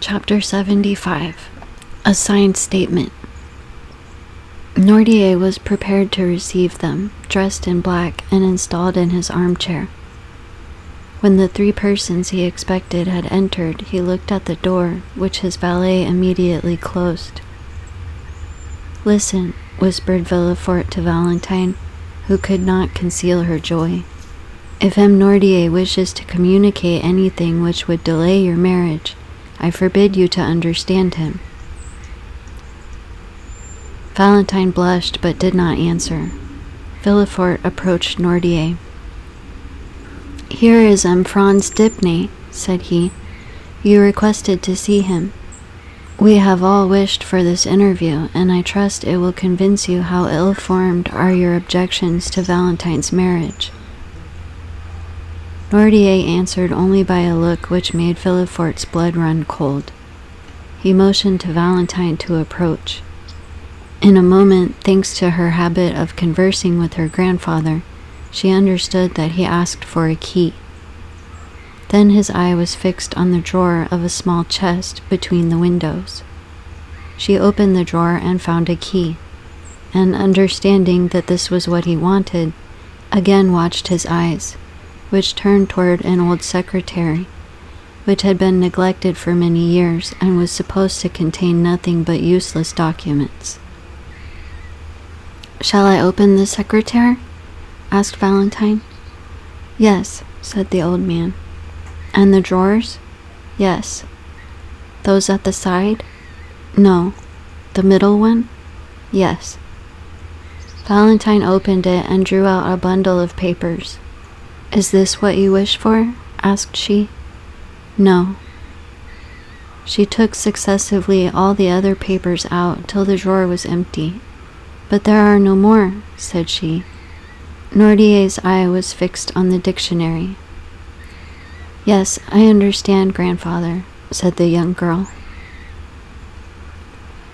Chapter 75. A Signed Statement. Nordier was prepared to receive them, dressed in black and installed in his armchair. When the three persons he expected had entered, he looked at the door, which his valet immediately closed. "Listen," whispered Villefort to Valentine, who could not conceal her joy. "If M. Nordier wishes to communicate anything which would delay your marriage, I forbid you to understand him." Valentine blushed but did not answer. Villefort approached Nordier. "Here is M. Franz Dipney," said he. "You requested to see him. We have all wished for this interview, and I trust it will convince you how ill-formed are your objections to Valentine's marriage." Nordier answered only by a look which made Villefort's blood run cold. He motioned to Valentine to approach. In a moment, thanks to her habit of conversing with her grandfather, she understood that he asked for a key. Then his eye was fixed on the drawer of a small chest between the windows. She opened the drawer and found a key, and understanding that this was what he wanted, again watched his eyes, which turned toward an old secretary, which had been neglected for many years and was supposed to contain nothing but useless documents. "Shall I open the secretary?" asked Valentine. "Yes," said the old man. "And the drawers?" "Yes." "Those at the side?" "No." "The middle one?" "Yes." Valentine opened it and drew out a bundle of papers. "Is this what you wish for?" asked she. "No." She took successively all the other papers out till the drawer was empty. "But there are no more," said she. Nordier's eye was fixed on the dictionary. "Yes, I understand, grandfather," said the young girl.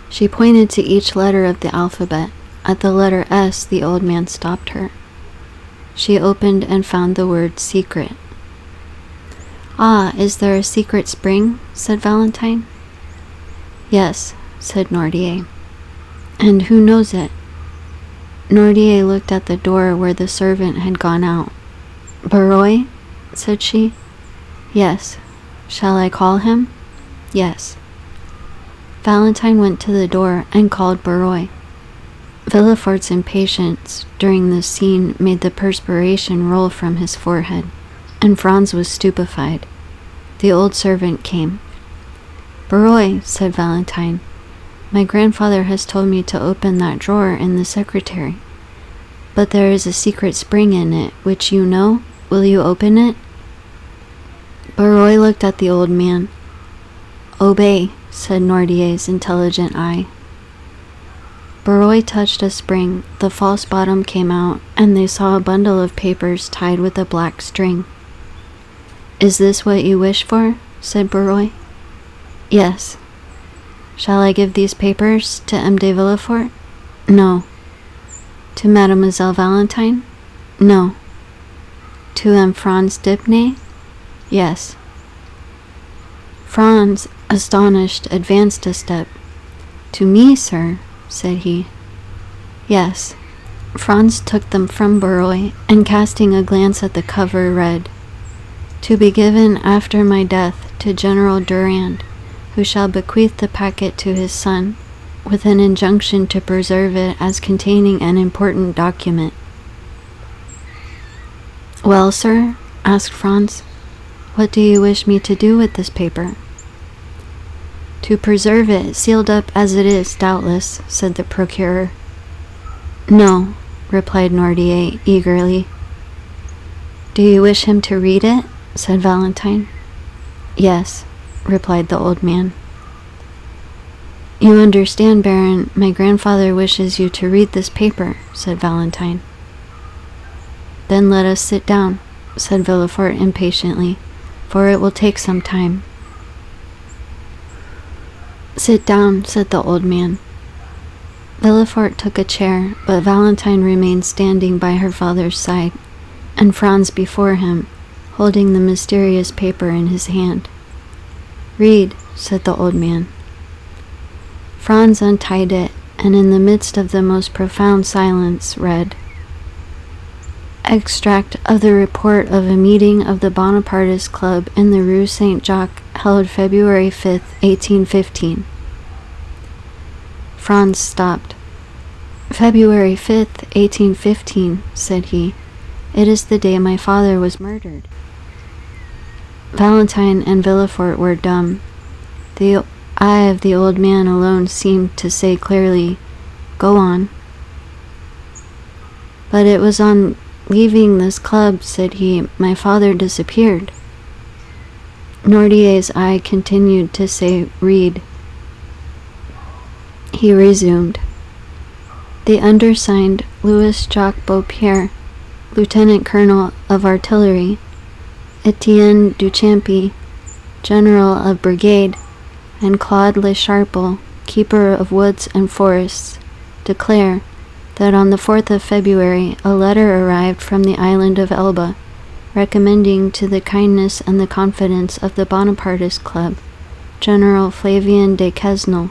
She pointed to each letter of the alphabet. At the letter S, the old man stopped her. She opened and found the word secret. "Ah, is there a secret spring?" said Valentine. "Yes," said Nordier. "And who knows it?" Nordier looked at the door where the servant had gone out. "Barrois?" said she. "Yes." "Shall I call him?" "Yes." Valentine went to the door and called Barrois. Villefort's impatience during this scene made the perspiration roll from his forehead, and Franz was stupefied. The old servant came. "Barrois," said Valentine, "my grandfather has told me to open that drawer in the secretary. But there is a secret spring in it, which you know. Will you open it?" Barrois looked at the old man. "Obey," said Nordier's intelligent eye. Barrois touched a spring, the false bottom came out, and they saw a bundle of papers tied with a black string. "Is this what you wish for?" said Barrois. "Yes." "Shall I give these papers to M. de Villefort?" "No." "To Mademoiselle Valentine?" "No." "To M. Franz Dipney?" "Yes." Franz, astonished, advanced a step. "To me, sir?" said he. "Yes." Franz took them from Barrois, and casting a glance at the cover, read, "To be given after my death to General Durand, who shall bequeath the packet to his son, with an injunction to preserve it as containing an important document." "Well, sir?" asked Franz. "What do you wish me to do with this paper?" "To preserve it, sealed up as it is, doubtless," said the procureur. "No," replied Nordier eagerly. "Do you wish him to read it?" said Valentine. "Yes," replied the old man. "You understand, Baron, my grandfather wishes you to read this paper," said Valentine. "Then let us sit down," said Villefort impatiently, "for it will take some time." "Sit down," said the old man. Villefort took a chair, but Valentine remained standing by her father's side, and Franz before him, holding the mysterious paper in his hand. "Read," said the old man. Franz untied it, and in the midst of the most profound silence read, "Extract of the report of a meeting of the Bonapartist Club in the Rue Saint-Jacques held February 5th, 1815. Franz stopped. "February 5th, 1815, said he. "It is the day my father was murdered." Valentine and Villefort were dumb. The eye of the old man alone seemed to say clearly, "Go on." "But it was on leaving this club," said he, "my father disappeared." Nordier's eye continued to say, "Read." He resumed. "The undersigned, Louis Jacques Beaupierre, Lieutenant Colonel of Artillery, Etienne Duchampy, General of Brigade, and Claude Le Charpel, Keeper of Woods and Forests, declare that on the 4th of February a letter arrived from the island of Elba, recommending to the kindness and the confidence of the Bonapartist Club, General Flavien de Quesnel,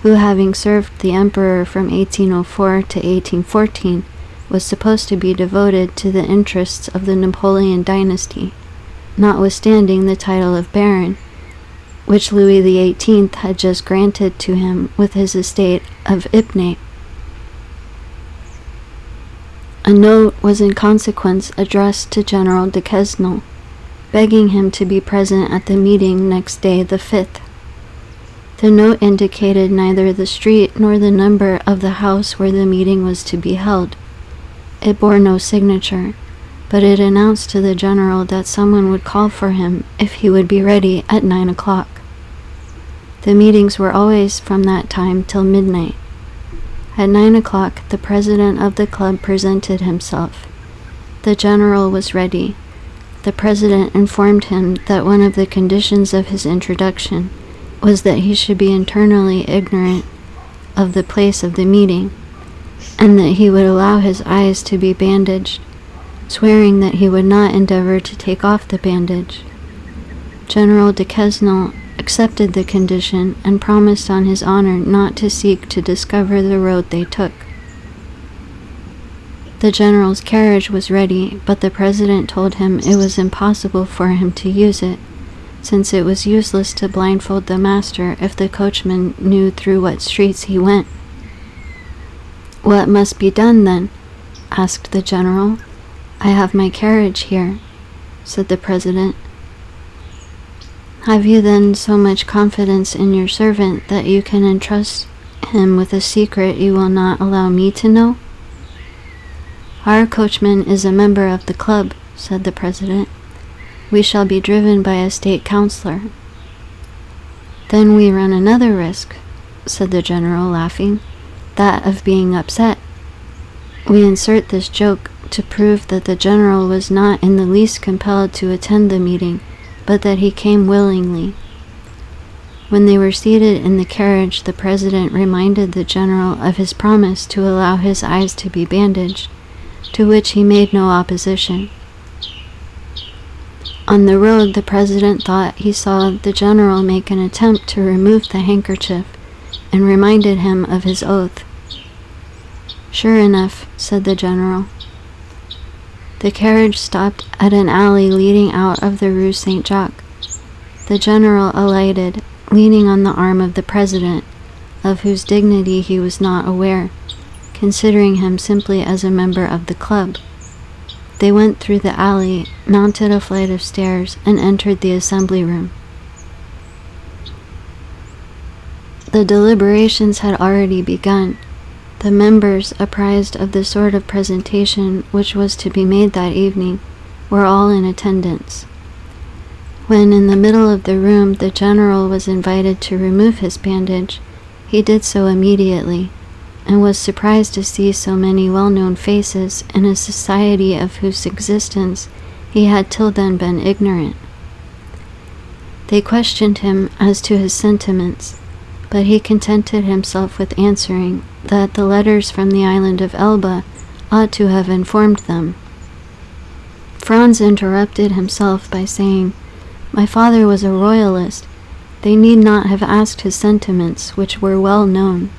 who, having served the Emperor from 1804 to 1814, was supposed to be devoted to the interests of the Napoleon dynasty, notwithstanding the title of Baron, which Louis XVIII had just granted to him with his estate of Ipnate. A note was in consequence addressed to General de Quesnel, begging him to be present at the meeting next day, the 5th. The note indicated neither the street nor the number of the house where the meeting was to be held. It bore no signature, but it announced to the general that someone would call for him if he would be ready at 9 o'clock. The meetings were always from that time till midnight. At 9 o'clock, the president of the club presented himself. The general was ready. The president informed him that one of the conditions of his introduction was that he should be internally ignorant of the place of the meeting, and that he would allow his eyes to be bandaged, swearing that he would not endeavor to take off the bandage. General de Quesnel accepted the condition and promised on his honor not to seek to discover the road they took. The general's carriage was ready, but the president told him it was impossible for him to use it, since it was useless to blindfold the master if the coachman knew through what streets he went. "What must be done, then?" asked the general. "I have my carriage here," said the president. "Have you then so much confidence in your servant that you can entrust him with a secret you will not allow me to know?" "Our coachman is a member of the club," said the president. "We shall be driven by a state councillor." "Then we run another risk," said the general, laughing, "that of being upset. We insert this joke to prove that the general was not in the least compelled to attend the meeting, but that he came willingly." When they were seated in the carriage, the president reminded the general of his promise to allow his eyes to be bandaged, to which he made no opposition. On the road, the president thought he saw the general make an attempt to remove the handkerchief, and reminded him of his oath. "Sure enough," said the general. The carriage stopped at an alley leading out of the Rue Saint-Jacques. The general alighted, leaning on the arm of the president, of whose dignity he was not aware, considering him simply as a member of the club. They went through the alley, mounted a flight of stairs, and entered the assembly room. The deliberations had already begun. The members, apprised of the sort of presentation which was to be made that evening, were all in attendance. When in the middle of the room the general was invited to remove his bandage, he did so immediately, and was surprised to see so many well-known faces in a society of whose existence he had till then been ignorant. They questioned him as to his sentiments, but he contented himself with answering that the letters from the island of Elba ought to have informed them. Franz interrupted himself by saying, "My father was a royalist, They need not have asked his sentiments, which were well known.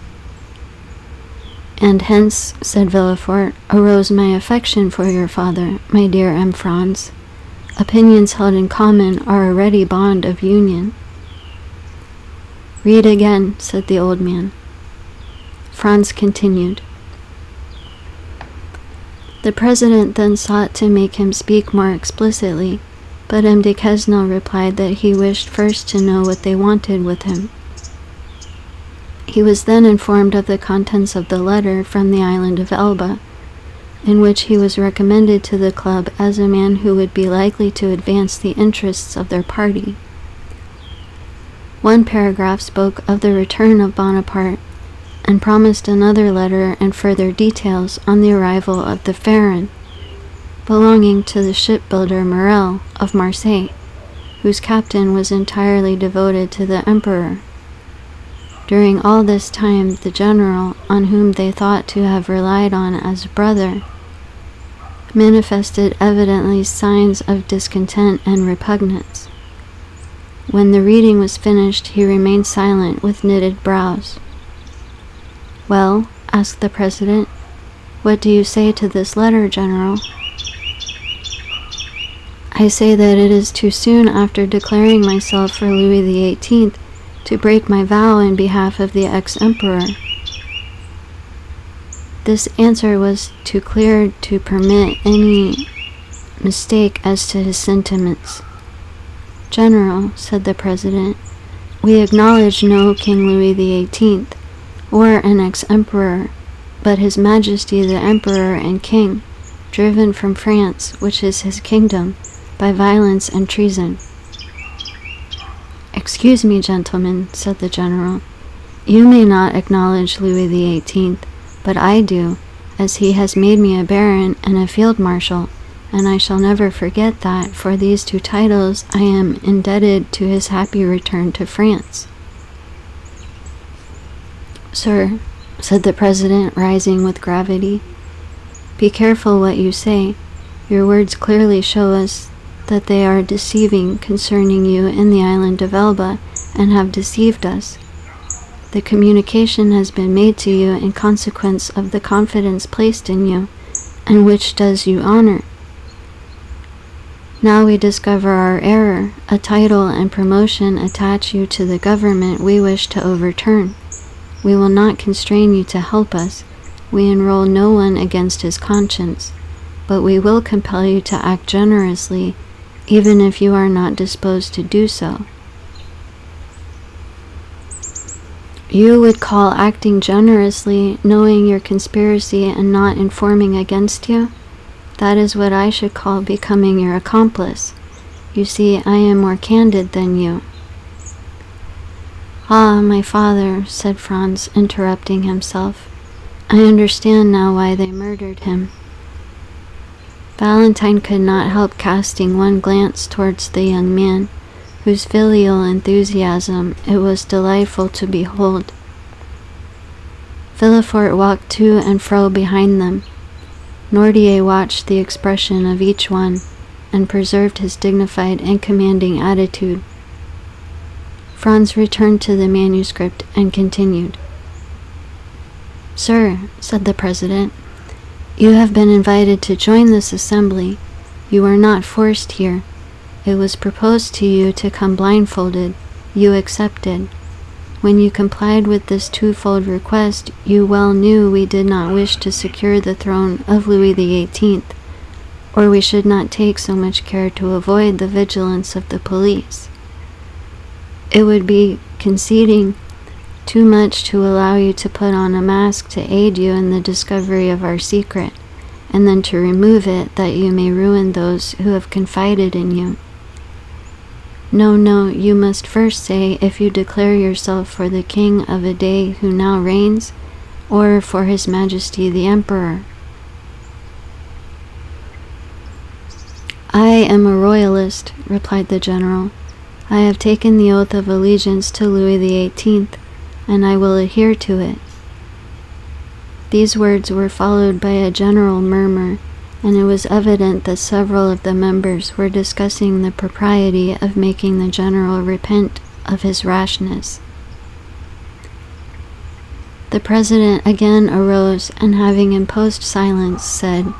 And hence, said Villefort, arose my affection for your father, my dear M. Franz. Opinions held in common are a ready bond of union. Read again, said the old man. Franz continued. The president then sought to make him speak more explicitly, but M. de Quesnel replied that he wished first to know what they wanted with him. He was then informed of the contents of the letter from the island of Elba, in which he was recommended to the club as a man who would be likely to advance the interests of their party. One paragraph spoke of the return of Bonaparte, and promised another letter and further details on the arrival of the Pharaon, belonging to the shipbuilder Morel of Marseille, whose captain was entirely devoted to the emperor. During all this time, the general, on whom they thought to have relied on as a brother, manifested evidently signs of discontent and repugnance. When the reading was finished, he remained silent with knitted brows. "Well," asked the president, "what do you say to this letter, General?" "I say that it is too soon after declaring myself for Louis XVIII to break my vow in behalf of the ex-emperor." This answer was too clear to permit any mistake as to his sentiments. "General," said the president, "we acknowledge no King Louis XVIII, or an ex-emperor, but His Majesty the Emperor and King, driven from France, which is his kingdom, by violence and treason." "Excuse me, gentlemen," said the general. "You may not acknowledge Louis XVIII, but I do, as he has made me a baron and a field marshal, and I shall never forget that for these two titles I am indebted to his happy return to France." "Sir," said the president, rising with gravity, "be careful what you say. Your words clearly show us that they are deceiving concerning you in the island of Elba, and have deceived us. The communication has been made to you in consequence of the confidence placed in you, and which does you honor. Now we discover our error. A title and promotion attach you to the government we wish to overturn. We will not constrain you to help us. We enroll no one against his conscience, but we will compel you to act generously, even if you are not disposed to do so." "You would call acting generously knowing your conspiracy and not informing against you? That is what I should call becoming your accomplice. You see, I am more candid than you." "Ah, my father," said Franz, interrupting himself, "I understand now why they murdered him." Valentine could not help casting one glance towards the young man, whose filial enthusiasm it was delightful to behold. Villefort walked to and fro behind them. Nordier watched the expression of each one, and preserved his dignified and commanding attitude. Franz returned to the manuscript and continued. "Sir," said the president, "you have been invited to join this assembly. You are not forced here. It was proposed to you to come blindfolded. You accepted. When you complied with this twofold request, you well knew we did not wish to secure the throne of Louis XVIII, or we should not take so much care to avoid the vigilance of the police. It would be conceding too much to allow you to put on a mask to aid you in the discovery of our secret, and then to remove it that you may ruin those who have confided in you. No, you must first say if you declare yourself for the king of a day who now reigns, or for His Majesty the Emperor." "I am a royalist," replied the general. "I have taken the oath of allegiance to Louis XVIII, and I will adhere to it." These words were followed by a general murmur, and it was evident that several of the members were discussing the propriety of making the general repent of his rashness. The president again arose and, having imposed silence, said,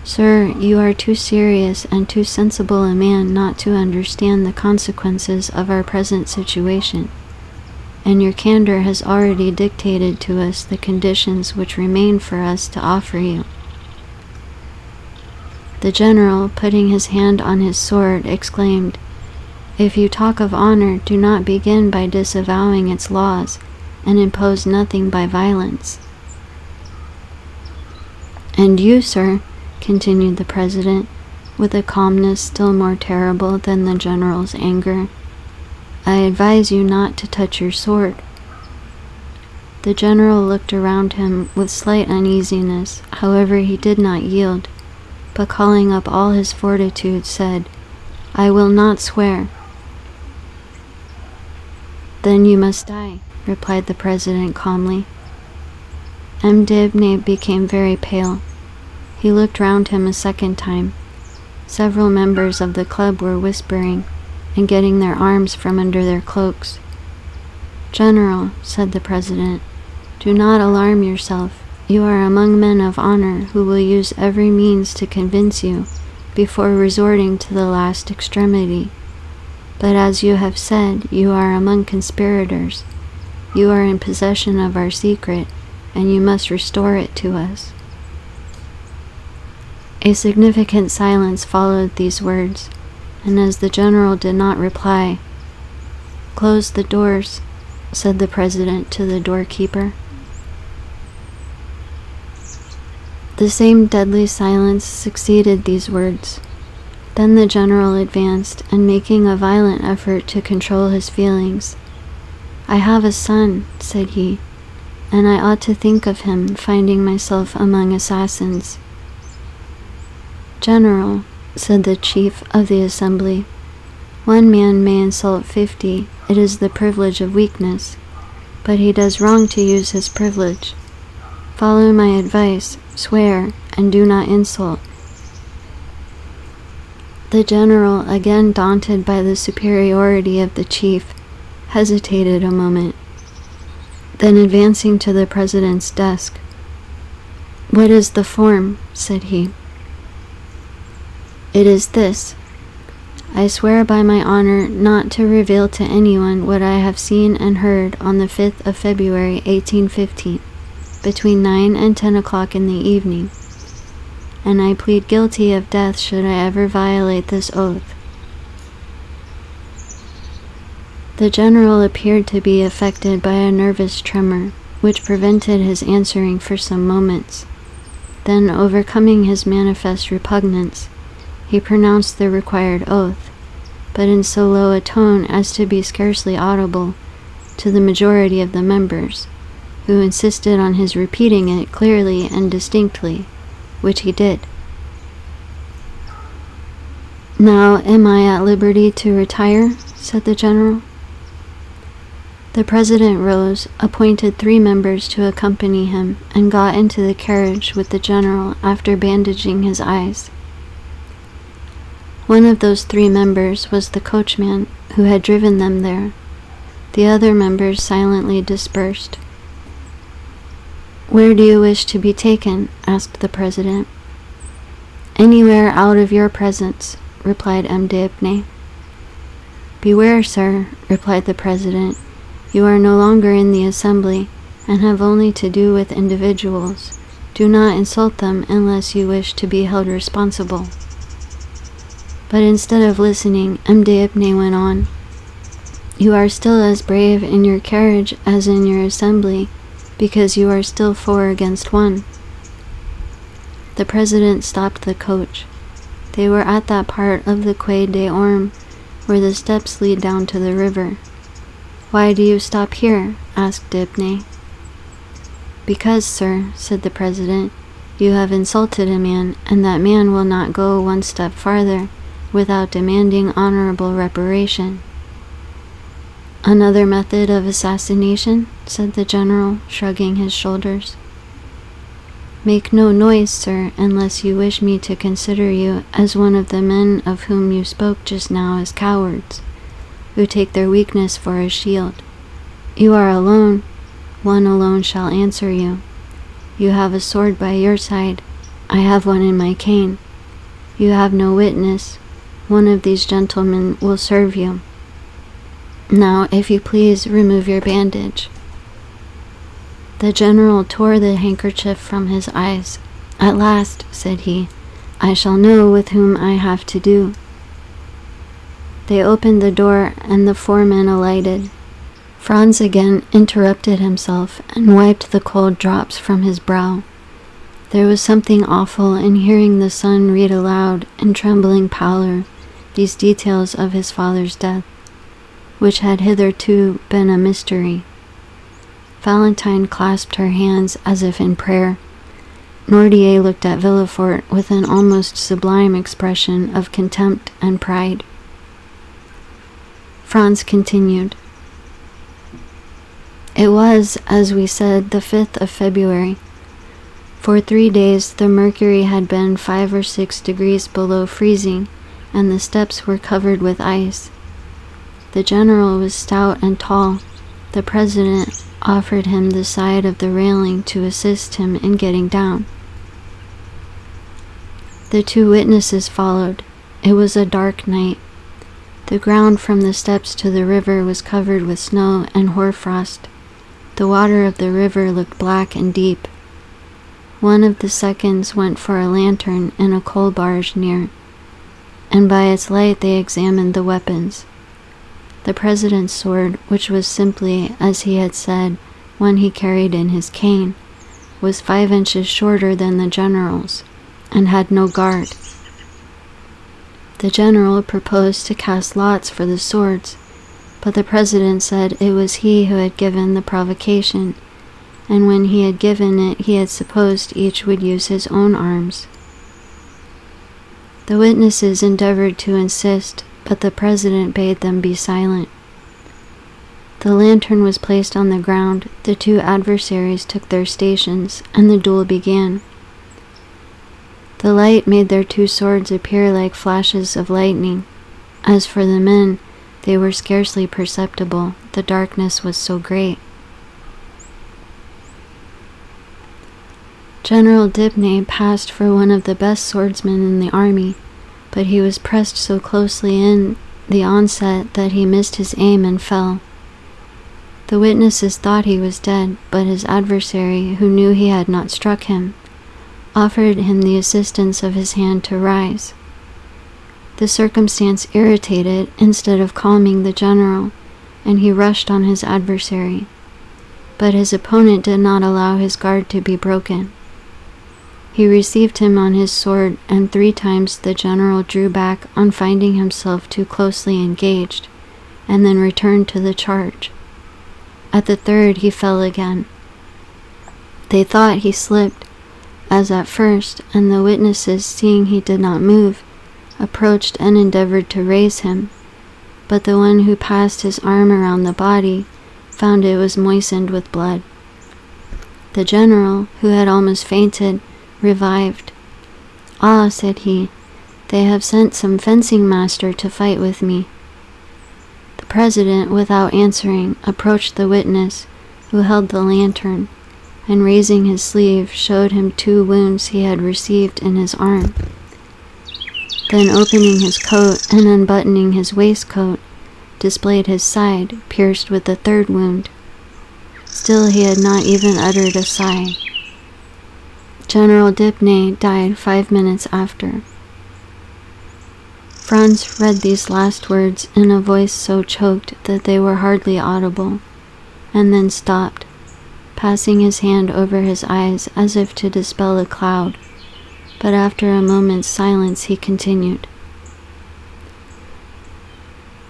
"Sir, you are too serious and too sensible a man not to understand the consequences of our present situation, and your candor has already dictated to us the conditions which remain for us to offer you." The general, putting his hand on his sword, exclaimed, "If you talk of honor, do not begin by disavowing its laws, and impose nothing by violence." "And you, sir," continued the president, with a calmness still more terrible than the general's anger, "I advise you not to touch your sword." The general looked around him with slight uneasiness. However, he did not yield, but calling up all his fortitude, said, "I will not swear." "Then you must die," replied the president calmly. M'Dibne became very pale. He looked round him a second time. Several members of the club were whispering and getting their arms from under their cloaks. "General," said the president, "do not alarm yourself. You are among men of honor who will use every means to convince you before resorting to the last extremity. But as you have said, you are among conspirators. You are in possession of our secret, and you must restore it to us." A significant silence followed these words, and as the general did not reply, "Close the doors," said the president to the doorkeeper. The same deadly silence succeeded these words. Then the general advanced, and making a violent effort to control his feelings, "I have a son," said he, "and I ought to think of him, finding myself among assassins." "General," said the chief of the assembly, "one man may insult 50, it is the privilege of weakness, but he does wrong to use his privilege. Follow my advice, swear, and do not insult." The general, again daunted by the superiority of the chief, hesitated a moment. Then, advancing to the president's desk, "What is the form?" said he. "It is this: I swear by my honor not to reveal to anyone what I have seen and heard on the 5th of February, 1815, between 9 and 10 o'clock in the evening, and I plead guilty of death should I ever violate this oath." The general appeared to be affected by a nervous tremor, which prevented his answering for some moments. Then, overcoming his manifest repugnance, he pronounced the required oath, but in so low a tone as to be scarcely audible to the majority of the members, who insisted on his repeating it clearly and distinctly, which he did. "Now am I at liberty to retire?" said the general. The president rose, appointed 3 members to accompany him, and got into the carriage with the general after bandaging his eyes. One of those 3 members was the coachman who had driven them there. The other members silently dispersed. "Where do you wish to be taken?" asked the president. "Anywhere out of your presence," replied M'Dibne. "Beware, sir," replied the president. "You are no longer in the assembly, and have only to do with individuals. Do not insult them unless you wish to be held responsible." But instead of listening, M'Dibne went on, "You are still as brave in your carriage as in your assembly, because you are still 4 against 1. The president stopped the coach. They were at that part of the Quai des Ormes where the steps lead down to the river. "Why do you stop here?" asked D'Ibnay. "Because, sir," said the president, "you have insulted a man, and that man will not go 1 step farther without demanding honorable reparation." "Another method of assassination?" said the general, shrugging his shoulders. "Make no noise, sir, unless you wish me to consider you as one of the men of whom you spoke just now as cowards. who take their weakness for a shield. You are alone, one alone shall answer you. You have a sword by your side, I have one in my cane. You have no witness, one of these gentlemen will serve you. Now, if you please, remove your bandage. The general tore the handkerchief from his eyes. At last, said he, I shall know with whom I have to do. They opened the door, and the 4 men alighted. Franz again interrupted himself and wiped the cold drops from his brow. There was something awful in hearing the son read aloud in trembling pallor these details of his father's death, which had hitherto been a mystery. Valentine clasped her hands as if in prayer. Nordier looked at Villefort with an almost sublime expression of contempt and pride. Franz continued. It was, as we said, the 5th of February. For 3 days the mercury had been 5 or 6 degrees below freezing, and the steps were covered with ice. The general was stout and tall. The president offered him the side of the railing to assist him in getting down. The 2 witnesses followed. It was a dark night. The ground from the steps to the river was covered with snow and hoarfrost. The water of the river looked black and deep. One of the seconds went for a lantern in a coal barge near, and by its light they examined the weapons. The president's sword, which was simply, as he had said, one he carried in his cane, was 5 inches shorter than the general's, and had no guard. The general proposed to cast lots for the swords, but the president said it was he who had given the provocation, and when he had given it he had supposed each would use his own arms. The witnesses endeavored to insist, but the president bade them be silent. The lantern was placed on the ground, the 2 adversaries took their stations, and the duel began. The light made their 2 swords appear like flashes of lightning. As for the men, they were scarcely perceptible, the darkness was so great. General Dibnay passed for one of the best swordsmen in the army, but he was pressed so closely in the onset that he missed his aim and fell. The witnesses thought he was dead, but his adversary, who knew he had not struck him, offered him the assistance of his hand to rise. The circumstance irritated instead of calming the general, and he rushed on his adversary. But his opponent did not allow his guard to be broken. He received him on his sword, and 3 times the general drew back on finding himself too closely engaged, and then returned to the charge. At the 3rd he fell again. They thought he slipped, as at first, and the witnesses, seeing he did not move, approached and endeavored to raise him, but the one who passed his arm around the body found it was moistened with blood. The general, who had almost fainted, revived. Ah, said he, they have sent some fencing master to fight with me. The president, without answering, approached the witness, who held the lantern, and raising his sleeve showed him 2 wounds he had received in his arm. Then opening his coat and unbuttoning his waistcoat, displayed his side, pierced with the 3rd wound. Still he had not even uttered a sigh. General Dibnay died 5 minutes after. Franz read these last words in a voice so choked that they were hardly audible, and then stopped, passing his hand over his eyes as if to dispel a cloud, but after a moment's silence he continued.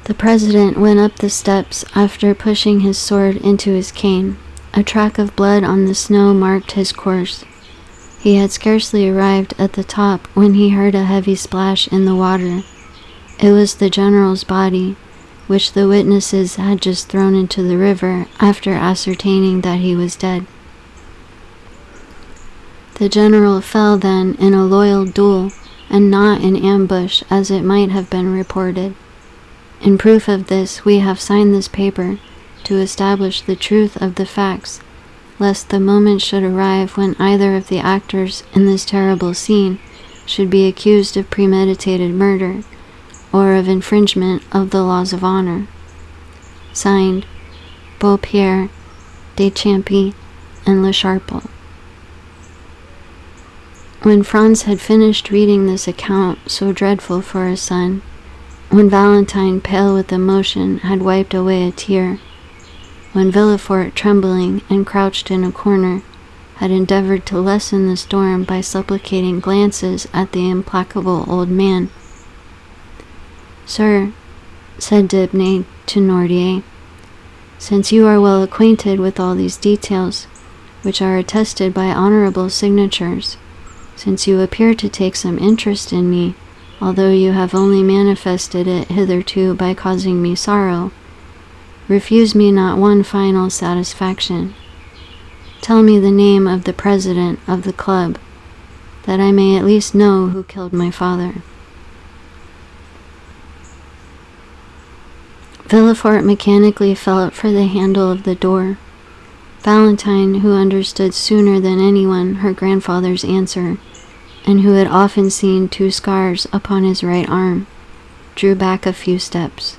The president went up the steps after pushing his sword into his cane. A track of blood on the snow marked his course. He had scarcely arrived at the top when he heard a heavy splash in the water. It was the general's body, which the witnesses had just thrown into the river after ascertaining that he was dead. The general fell then in a loyal duel, and not in ambush as it might have been reported. In proof of this, we have signed this paper to establish the truth of the facts, lest the moment should arrive when either of the actors in this terrible scene should be accused of premeditated murder or of infringement of the laws of honor. Signed, Beaupierre, Deschamps, and Le Charpel. When Franz had finished reading this account so dreadful for his son, when Valentine, pale with emotion, had wiped away a tear, when Villefort, trembling and crouched in a corner, had endeavored to lessen the storm by supplicating glances at the implacable old man, "Sir," said D'Aubigny to Noirtier, "since you are well acquainted with all these details, which are attested by honorable signatures, since you appear to take some interest in me, although you have only manifested it hitherto by causing me sorrow, refuse me not one final satisfaction. Tell me the name of the president of the club, that I may at least know who killed my father." Villefort mechanically felt for the handle of the door. Valentine, who understood sooner than anyone her grandfather's answer, and who had often seen 2 scars upon his right arm, drew back a few steps.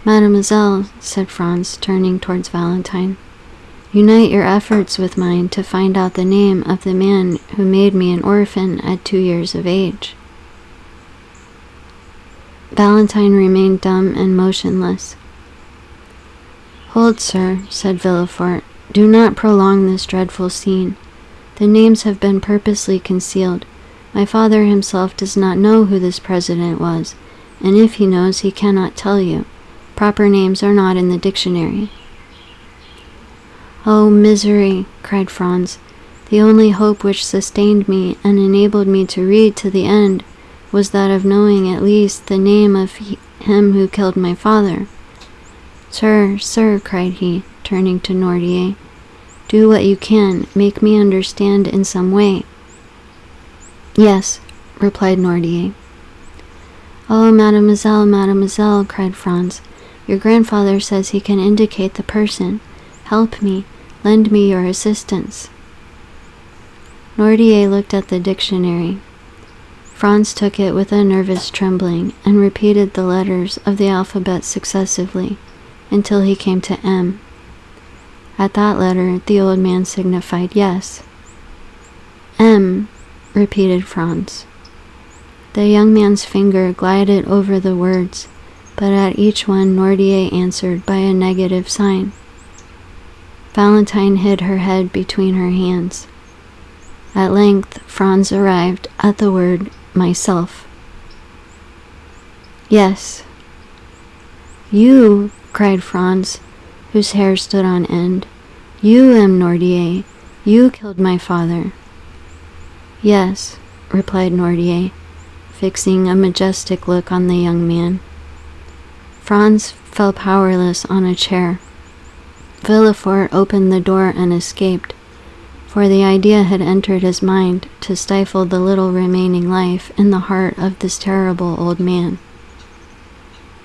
"Mademoiselle," said Franz, turning towards Valentine, "unite your efforts with mine to find out the name of the man who made me an orphan at 2 years of age." Valentine remained dumb and motionless. "Hold, sir," said Villefort. "Do not prolong this dreadful scene. The names have been purposely concealed. My father himself does not know who this president was, and if he knows, he cannot tell you. Proper names are not in the dictionary." "Oh, misery!" cried Franz. "The only hope which sustained me and enabled me to read to the end was that of knowing at least the name of him who killed my father. Sir, sir," cried he, turning to Noirtier, "do what you can, make me understand in some way." "Yes," replied Noirtier. "Oh, mademoiselle, mademoiselle," cried Franz, "your grandfather says he can indicate the person. Help me, lend me your assistance." Noirtier looked at the dictionary. Franz took it with a nervous trembling and repeated the letters of the alphabet successively until he came to M. At that letter, the old man signified yes. "M," repeated Franz. The young man's finger glided over the words, but at each one Noirtier answered by a negative sign. Valentine hid her head between her hands. At length, Franz arrived at the word myself. "Yes." "You," cried Franz, whose hair stood on end. "You, M. Noirtier. You killed my father." "Yes," replied Noirtier, fixing a majestic look on the young man. Franz fell powerless on a chair. Villefort opened the door and escaped, for the idea had entered his mind to stifle the little remaining life in the heart of this terrible old man.